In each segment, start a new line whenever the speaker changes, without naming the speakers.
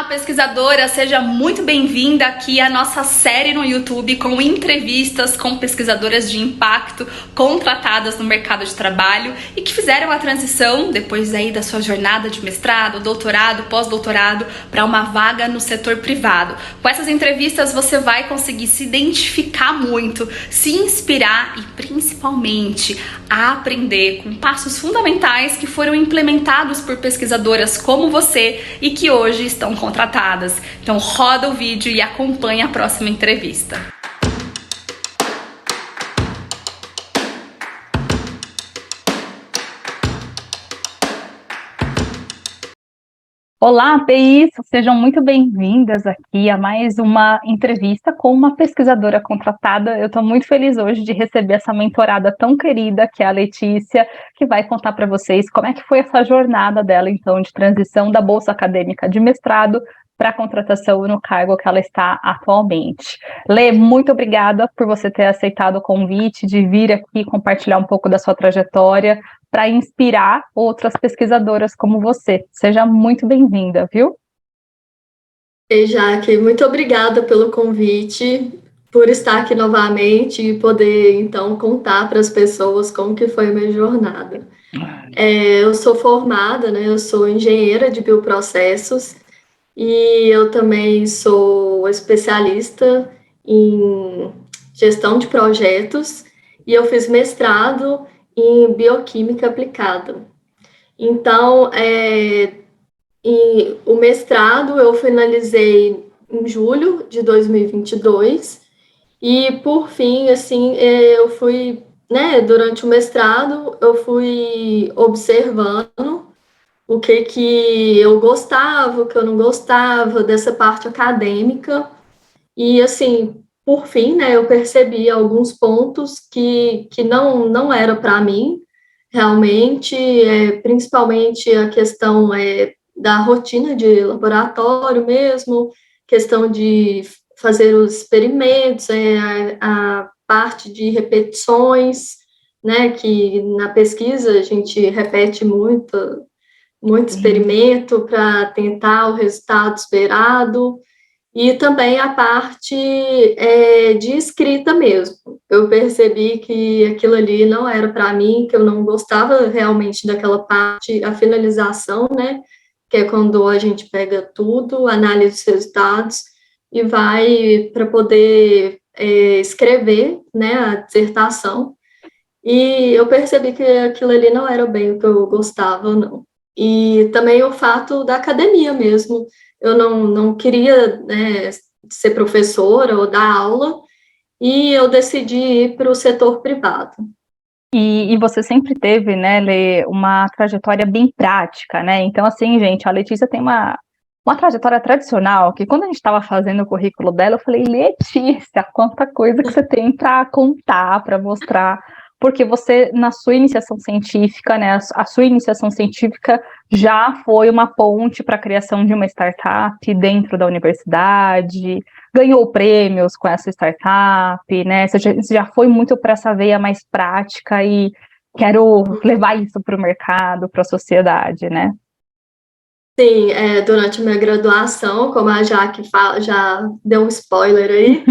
Olá, pesquisadora! Seja muito bem-vinda aqui à nossa série no YouTube com entrevistas com pesquisadoras de impacto contratadas no mercado de trabalho e que fizeram a transição, depois aí da sua jornada de mestrado, doutorado, pós-doutorado, para uma vaga no setor privado. Com essas entrevistas você vai conseguir se identificar muito, se inspirar e principalmente a aprender com passos fundamentais que foram implementados por pesquisadoras como você e que hoje estão contratadas. Então roda o vídeo e acompanha a próxima entrevista.
Olá, PIs! Sejam muito bem-vindas aqui a mais uma entrevista com uma pesquisadora contratada. Eu estou muito feliz hoje de receber essa mentorada tão querida, que é a Letícia, que vai contar para vocês como é que foi essa jornada dela, então, de transição da bolsa acadêmica de mestrado para a contratação no cargo que ela está atualmente. Lê, muito obrigada por você ter aceitado o convite de vir aqui compartilhar um pouco da sua trajetória, para inspirar outras pesquisadoras como você. Seja muito bem-vinda, viu?
Ei, Jaque, muito obrigada pelo convite, por estar aqui novamente e poder, então, contar para as pessoas como que foi a minha jornada. Eu sou formada, né, eu sou engenheira de bioprocessos e eu também sou especialista em gestão de projetos e eu fiz mestrado em bioquímica aplicada. Então, o mestrado eu finalizei em julho de 2022 e, por fim, assim, eu fui, né, durante o mestrado, eu fui observando o que eu gostava, o que eu não gostava dessa parte acadêmica e, assim, por fim, né, eu percebi alguns pontos que não era para mim, realmente, principalmente a questão da rotina de laboratório mesmo, questão de fazer os experimentos, a parte de repetições, né, que na pesquisa a gente repete muito experimento para tentar o resultado esperado, e também a parte de escrita mesmo. Eu percebi que aquilo ali não era para mim, que eu não gostava realmente daquela parte, a finalização, né? Que é quando a gente pega tudo, analisa os resultados e vai para poder escrever, né, a dissertação. E eu percebi que aquilo ali não era bem o que eu gostava, não. E também o fato da academia mesmo. Eu não queria, né, ser professora ou dar aula, e eu decidi ir para o setor privado.
E você sempre teve, né, Lê, uma trajetória bem prática, né? Então, assim, gente, a Letícia tem uma trajetória tradicional, que quando a gente estava fazendo o currículo dela, eu falei, Letícia, quanta coisa que você tem para contar, para mostrar, porque você, na sua iniciação científica, né, a sua iniciação científica já foi uma ponte para a criação de uma startup dentro da universidade, ganhou prêmios com essa startup, né, você já foi muito para essa veia mais prática e quero levar isso para o mercado, para a sociedade, né?
Sim, durante a minha graduação, como a Jaque já deu um spoiler aí,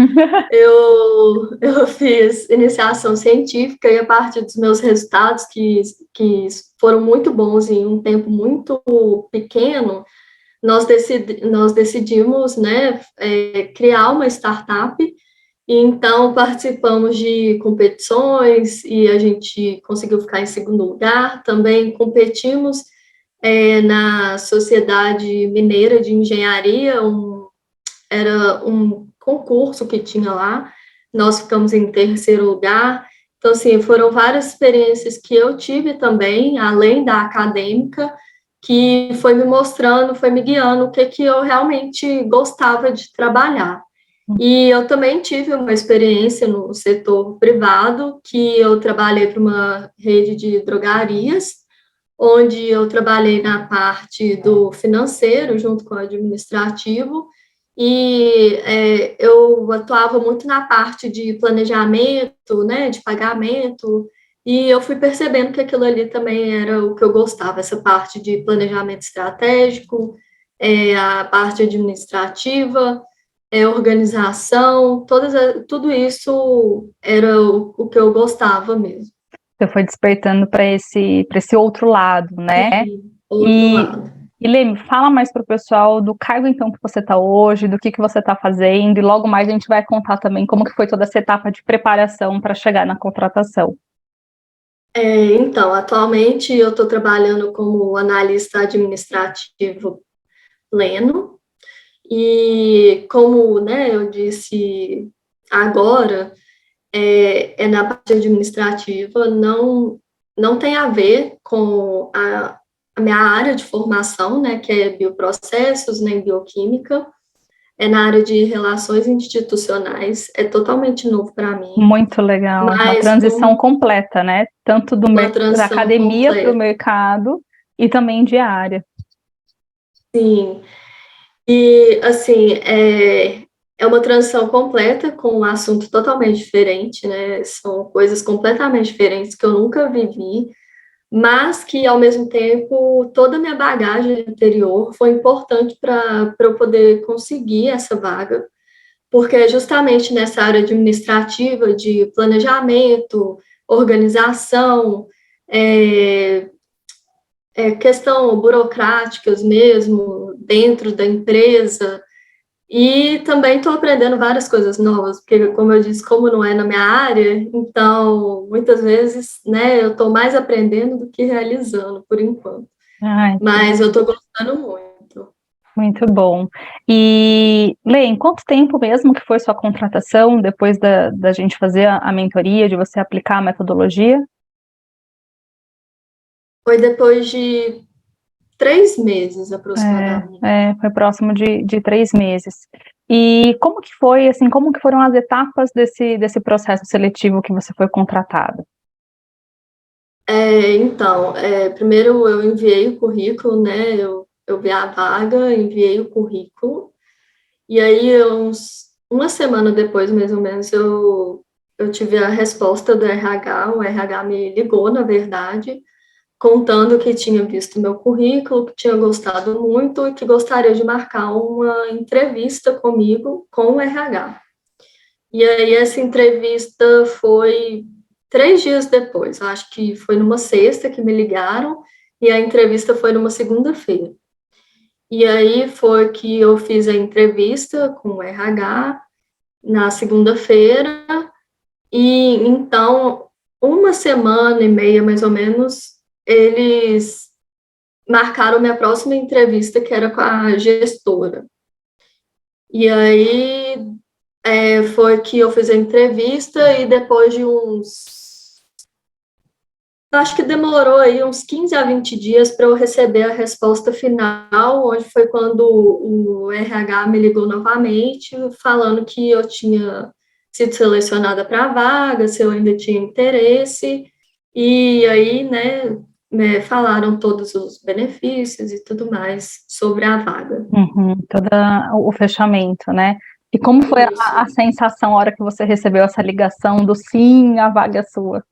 eu fiz iniciação científica e a partir dos meus resultados, que foram muito bons em um tempo muito pequeno, nós decidimos, né, criar uma startup, e então participamos de competições e a gente conseguiu ficar em segundo lugar. Também competimos na Sociedade Mineira de Engenharia, era um concurso que tinha lá, nós ficamos em terceiro lugar. Então, assim, foram várias experiências que eu tive também, além da acadêmica, que foi me mostrando, foi me guiando o que eu realmente gostava de trabalhar. E eu também tive uma experiência no setor privado, que eu trabalhei para uma rede de drogarias, onde eu trabalhei na parte do financeiro, junto com o administrativo, e eu atuava muito na parte de planejamento, né, de pagamento, e eu fui percebendo que aquilo ali também era o que eu gostava, essa parte de planejamento estratégico, a parte administrativa, organização, tudo isso era o que eu gostava mesmo.
Você foi despertando para esse outro lado, né?
Outro lado.
E Lê, fala mais para o pessoal do cargo então que você está hoje, do que você está fazendo, e logo mais a gente vai contar também como que foi toda essa etapa de preparação para chegar na contratação.
Então, atualmente eu estou trabalhando como analista administrativo pleno, e como, né, eu disse agora, na parte administrativa, não tem a ver com a minha área de formação, né, que é bioprocessos, né, bioquímica, na área de relações institucionais, é totalmente novo para mim.
Muito legal, uma transição completa, né, tanto da academia para o mercado e também de área.
Sim, e assim, é uma transição completa com um assunto totalmente diferente, né? São coisas completamente diferentes que eu nunca vivi, mas que, ao mesmo tempo, toda a minha bagagem anterior foi importante para eu poder conseguir essa vaga, porque é justamente nessa área administrativa de planejamento, organização, questão burocráticas mesmo, dentro da empresa. E também estou aprendendo várias coisas novas, porque, como eu disse, como não é na minha área, então, muitas vezes, né, eu estou mais aprendendo do que realizando, por enquanto. Mas eu estou gostando muito.
Muito bom. E, Lê, em quanto tempo mesmo que foi sua contratação, depois da gente fazer a mentoria, de você aplicar a metodologia?
Foi depois de 3 meses, aproximadamente.
Foi próximo de 3 meses. E como que foi, assim, como que foram as etapas desse processo seletivo que você foi contratada?
Então, primeiro eu enviei o currículo, né, eu vi a vaga, enviei o currículo, e aí uma semana depois, mais ou menos, eu tive a resposta do RH, o RH me ligou, na verdade, contando que tinha visto meu currículo, que tinha gostado muito e que gostaria de marcar uma entrevista comigo com o RH. E aí essa entrevista foi 3 dias depois, acho que foi numa sexta que me ligaram, e a entrevista foi numa segunda-feira. E aí foi que eu fiz a entrevista com o RH na segunda-feira, e então, uma semana e meia, mais ou menos, eles marcaram minha próxima entrevista, que era com a gestora. E aí foi que eu fiz a entrevista, e depois de acho que demorou aí uns 15 a 20 dias para eu receber a resposta final, onde foi quando o RH me ligou novamente, falando que eu tinha sido selecionada para a vaga, se eu ainda tinha interesse, e aí, né, falaram todos os benefícios e tudo mais sobre a vaga.
Todo o fechamento, né? E como foi a sensação a hora que você recebeu essa ligação do sim, a vaga é sua?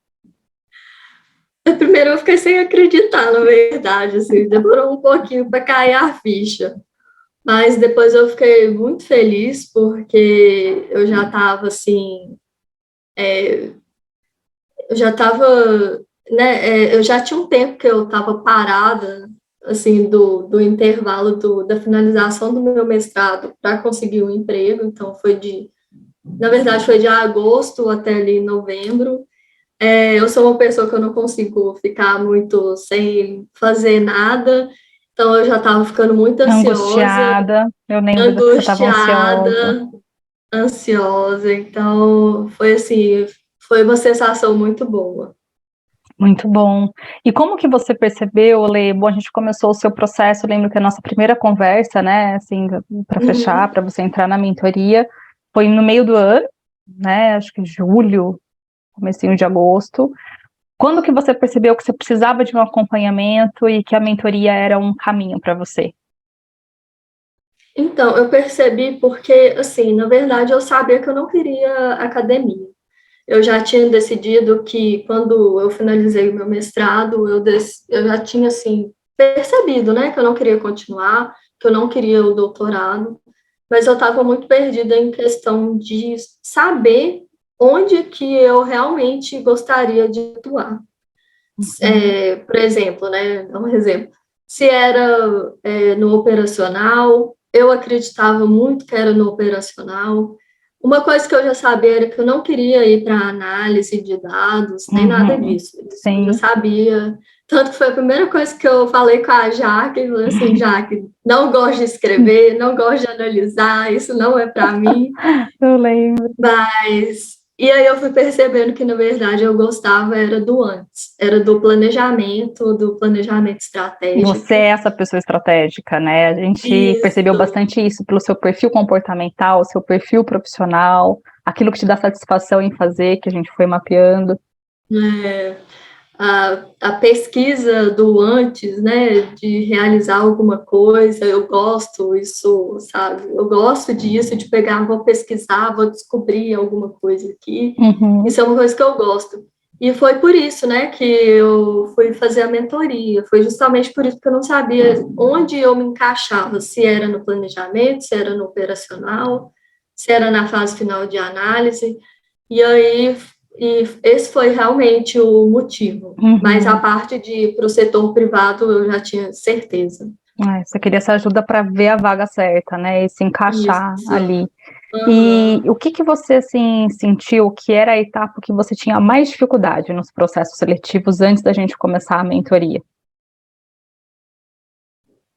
Primeiro eu fiquei sem acreditar, na verdade, assim, demorou um pouquinho para cair a ficha, mas depois eu fiquei muito feliz, porque eu já estava, assim, eu já estava, né, eu já tinha um tempo que eu estava parada, assim, do intervalo da finalização do meu mestrado para conseguir um emprego, então na verdade foi de agosto até ali novembro. Eu sou uma pessoa que eu não consigo ficar muito sem fazer nada, então eu já estava ficando muito
angustiada. Eu lembro que você estava
ansiosa, então foi assim, foi uma sensação muito boa.
Muito bom. E como que você percebeu, Lê? Bom, a gente começou o seu processo, eu lembro que a nossa primeira conversa, né, assim, para fechar, para você entrar na mentoria, foi no meio do ano, né, acho que julho, comecinho de agosto. Quando que você percebeu que você precisava de um acompanhamento e que a mentoria era um caminho para você?
Então, eu percebi porque, assim, na verdade, eu sabia que eu não queria academia. Eu já tinha decidido que, quando eu finalizei o meu mestrado, eu já tinha, assim, percebido, né, que eu não queria continuar, que eu não queria o doutorado, mas eu estava muito perdida em questão de saber onde que eu realmente gostaria de atuar. Por exemplo, né, um exemplo, se era no operacional, eu acreditava muito que era no operacional. Uma coisa que eu já sabia era que eu não queria ir para análise de dados, nem nada disso. Isso eu já sabia. Tanto que foi a primeira coisa que eu falei com a Jaque, eu falei assim, Jaque, não gosto de escrever, não gosto de analisar, isso não é para mim.
Eu lembro.
E aí eu fui percebendo que, na verdade, eu gostava era do antes, era do planejamento estratégico.
Você é essa pessoa estratégica, né? A gente percebeu bastante isso pelo seu perfil comportamental, seu perfil profissional, aquilo que te dá satisfação em fazer, que a gente foi mapeando.
A pesquisa do antes, né, de realizar alguma coisa, eu gosto isso, sabe? Eu gosto disso, de pegar, vou pesquisar, vou descobrir alguma coisa aqui. Isso é uma coisa que eu gosto. E foi por isso, né, que eu fui fazer a mentoria. Foi justamente por isso que eu não sabia onde eu me encaixava, se era no planejamento, se era no operacional, se era na fase final de análise. E aí esse foi realmente o motivo. Mas a parte de ir para o setor privado eu já tinha certeza.
Você queria essa ajuda para ver a vaga certa, né? E se encaixar ali. E o que você assim, sentiu que era a etapa que você tinha mais dificuldade nos processos seletivos antes da gente começar a mentoria?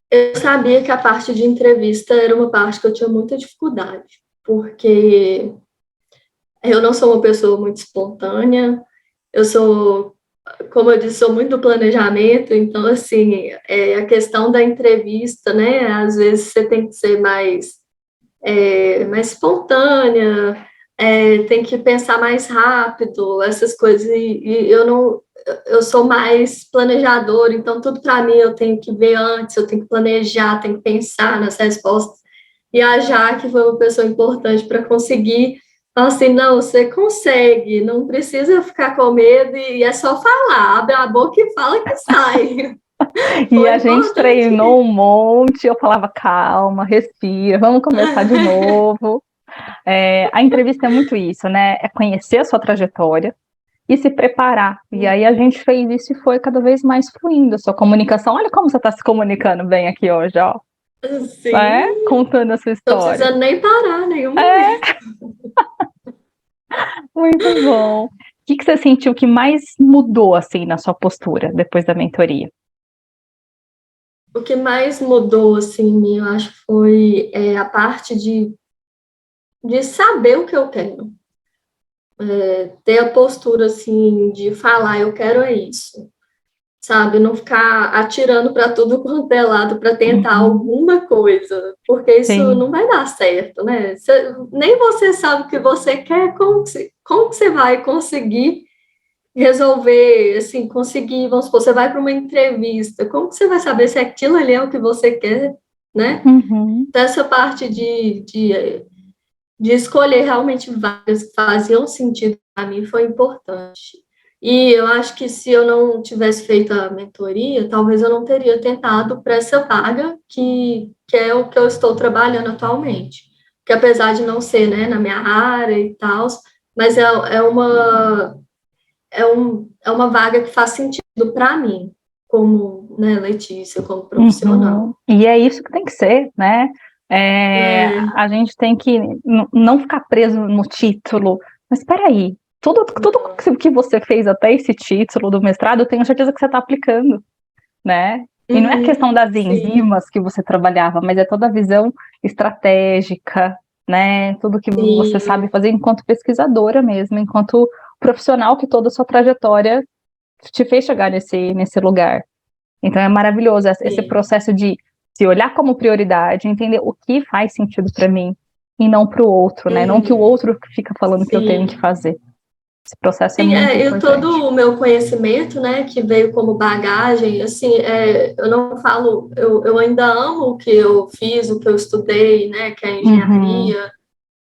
Eu sabia que a parte de entrevista era uma parte que eu tinha muita dificuldade, porque eu não sou uma pessoa muito espontânea, eu sou, como eu disse, sou muito do planejamento, então, assim, a questão da entrevista, né, às vezes você tem que ser mais espontânea, tem que pensar mais rápido, essas coisas, e eu sou mais planejadora, então tudo para mim eu tenho que ver antes, eu tenho que planejar, tenho que pensar nas respostas, e a Jaque foi uma pessoa importante para conseguir falar assim, não, você consegue, não precisa ficar com medo, e é só falar, abre a boca e fala que sai.
E a gente treinou um monte, eu falava, calma, respira, vamos começar de novo. A entrevista é muito isso, né? É conhecer a sua trajetória e se preparar. E aí a gente fez isso e foi cada vez mais fluindo a sua comunicação. Olha como você está se comunicando bem aqui hoje, ó.
Sim.
Contando a sua história.
Não precisa nem parar, nenhum momento.
Muito bom. O que você sentiu que mais mudou, assim, na sua postura depois da mentoria?
O que mais mudou, assim, eu acho que foi a parte de saber o que eu quero. Ter a postura, assim, de falar, eu quero isso. Sabe? Não ficar atirando para tudo quanto é lado para tentar alguma coisa, porque isso não vai dar certo, né? Nem você sabe o que você quer, como que você vai conseguir resolver, assim, conseguir, vamos supor, você vai para uma entrevista, como que você vai saber se aquilo ali é o que você quer, né? Então, essa parte de escolher realmente vagas que faziam sentido para mim foi importante. E eu acho que se eu não tivesse feito a mentoria, talvez eu não teria tentado para essa vaga que é o que eu estou trabalhando atualmente. Que apesar de não ser, né, na minha área e tal, mas é uma vaga que faz sentido para mim, como, né, Letícia, como profissional.
E é isso que tem que ser, né? A gente tem que não ficar preso no título. Mas espera aí, tudo que você fez até esse título do mestrado, eu tenho certeza que você está aplicando, né? E não é a questão das enzimas que você trabalhava, mas é toda a visão estratégica, né? Tudo que você sabe fazer enquanto pesquisadora mesmo, enquanto profissional, que toda a sua trajetória te fez chegar nesse lugar. Então é maravilhoso esse processo de se olhar como prioridade, entender o que faz sentido para mim e não para o outro, né? Não que o outro fica falando que eu tenho que fazer. Esse processo é muito importante.
E todo o meu conhecimento, né, que veio como bagagem, assim, eu não falo, eu ainda amo o que eu fiz, o que eu estudei, né, que é a engenharia,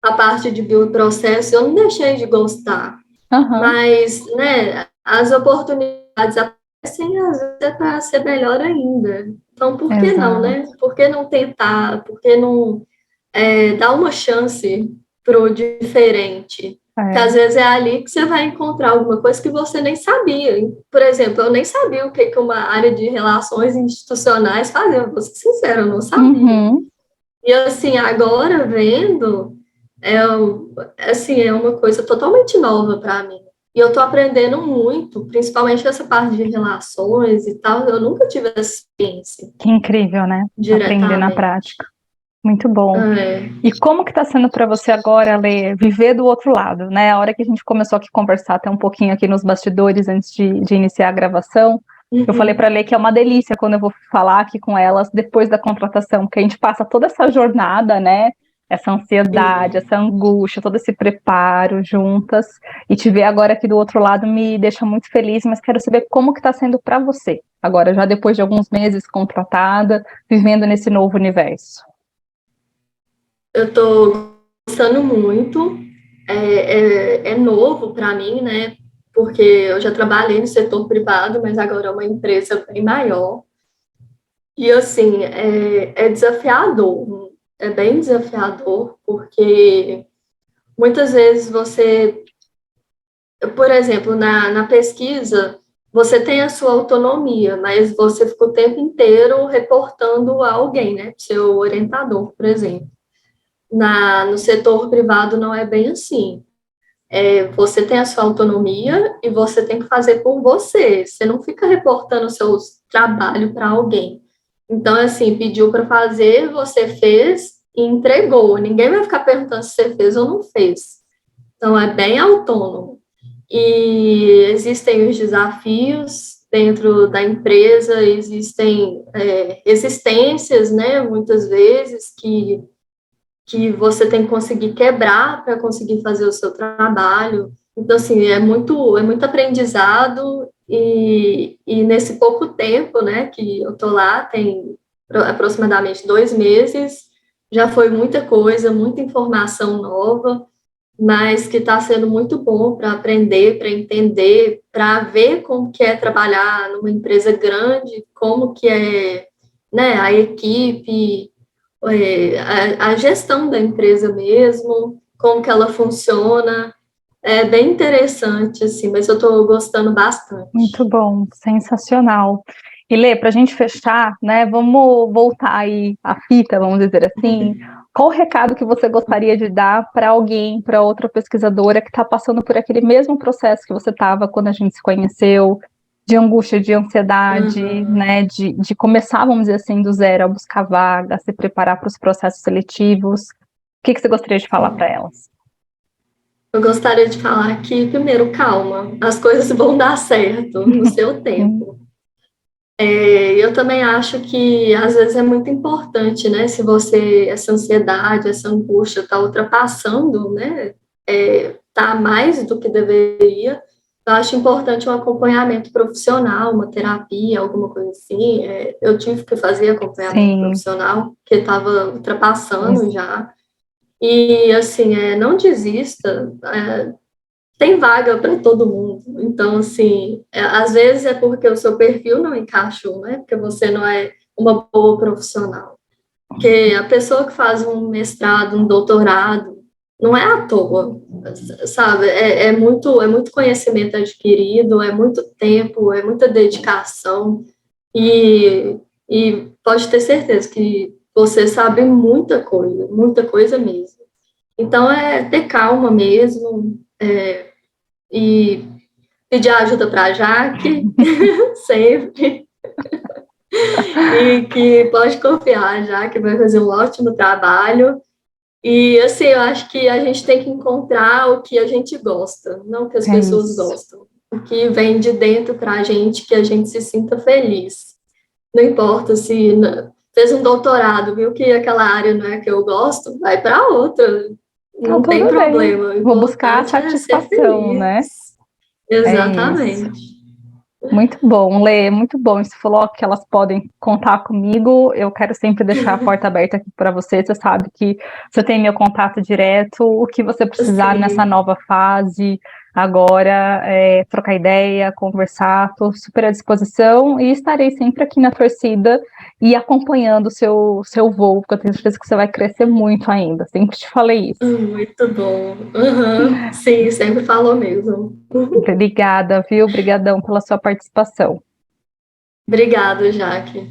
a parte de bioprocesso, eu não deixei de gostar. Mas, né, as oportunidades às vezes é para ser melhor ainda. Então, por que não,
Exato.
né? Por que não tentar? Por que não dar uma chance pro diferente? Que
É.
às vezes é ali que você vai encontrar alguma coisa que você nem sabia. Por exemplo, eu nem sabia o que que uma área de relações institucionais fazia, vou ser sincera, eu não sabia.
Uhum.
E assim, agora vendo, assim, é uma coisa totalmente nova para mim. E eu tô aprendendo muito, principalmente essa parte de relações e tal. Eu nunca tive essa experiência
Que incrível, né? Aprender na
diretamente.
prática. Muito bom.
É,
E como que está sendo para você agora, Lê, viver do outro lado, né? A hora que a gente começou aqui a conversar até um pouquinho aqui nos bastidores antes de iniciar a gravação, eu falei
uhum,
para a Lê que é uma delícia quando eu vou falar aqui com elas depois da contratação, porque a gente passa toda essa jornada, né? Essa ansiedade,
sim.
essa angústia, todo esse preparo juntas, e te ver agora aqui do outro lado me deixa muito feliz, mas quero saber como que está sendo para você, agora já depois de alguns meses contratada, vivendo nesse novo universo.
Eu tô gostando muito. É novo para mim, né? Porque eu já trabalhei no setor privado, mas agora é uma empresa bem maior. E assim, é desafiador, é bem desafiador, porque muitas vezes você, por exemplo, na pesquisa, você tem a sua autonomia, mas você fica o tempo inteiro reportando a alguém, né? Seu orientador, por exemplo. No setor privado não é bem assim. Você tem a sua autonomia e você tem que fazer por você. Você não fica reportando o seu trabalho para alguém. Então, assim, pediu para fazer, você fez e entregou. Ninguém vai ficar perguntando se você fez ou não fez. Então, é bem autônomo. E existem os desafios dentro da empresa, existem resistências, né, muitas vezes, que você tem que conseguir quebrar para conseguir fazer o seu trabalho. Então, assim, é muito aprendizado e nesse pouco tempo, né, que eu tô lá, tem aproximadamente 2 meses, já foi muita coisa, muita informação nova, mas que está sendo muito bom para aprender, para entender, para ver como que é trabalhar numa empresa grande, como que é, né, a equipe, a gestão da empresa mesmo, como que ela funciona. É bem interessante, assim, mas eu estou gostando
Muito
bastante.
bom, sensacional. E Lê, para a gente fechar, né, vamos voltar aí à fita, vamos dizer assim. Qual o recado que você gostaria de dar para alguém, para outra pesquisadora que está passando por aquele mesmo processo que você estava quando a gente se conheceu, de angústia, de ansiedade,
Uhum.
né, de começar, vamos dizer assim, do zero, a buscar vaga, a se preparar para os processos seletivos? O que você gostaria de falar para elas?
Eu gostaria de falar que, primeiro, calma, as coisas vão dar certo no seu tempo. Eu também acho que às vezes é muito importante, né? Se você, essa ansiedade, essa angústia está ultrapassando, né? Tá mais do que deveria. Eu acho importante um acompanhamento profissional, uma terapia, alguma coisa assim. Eu tive que fazer acompanhamento
Sim,
profissional, porque estava ultrapassando já. E, assim, não desista. Tem vaga para todo mundo. Então, assim, às vezes é porque o seu perfil não encaixou, né? Porque você não é uma boa profissional. Porque a pessoa que faz um mestrado, um doutorado, não é à toa, sabe? É muito conhecimento adquirido, é muito tempo, é muita dedicação. E pode ter certeza que você sabe muita coisa mesmo. Então, é ter calma mesmo, e pedir ajuda para a Jaque, sempre, e que pode confiar, a Jaque vai fazer um ótimo trabalho. E, assim, eu acho que a gente tem que encontrar o que a gente gosta, não o que as
é
pessoas
isso.
gostam. O que vem de dentro para a gente, que a gente se sinta feliz. Não importa se fez um doutorado, viu que aquela área não é que eu gosto, vai para outra.
Tá
Não tem
tudo bem.
problema. O
Vou buscar a
importante é ser
satisfação, né?
feliz.
É isso.
Exatamente.
Muito bom, Lê, muito bom. Você falou que elas podem contar comigo. Eu quero sempre deixar a porta aberta aqui para você. Você sabe que você tem meu contato direto. O que você precisar nessa
Sim.
nova fase, agora trocar ideia, conversar, estou super à disposição e estarei sempre aqui na torcida e acompanhando o seu voo, porque eu tenho certeza que você vai crescer muito ainda, sempre te falei isso.
Muito bom. Uhum. Sim, sempre falou mesmo.
Obrigada, viu? Obrigadão pela sua participação.
Obrigada, Jaque.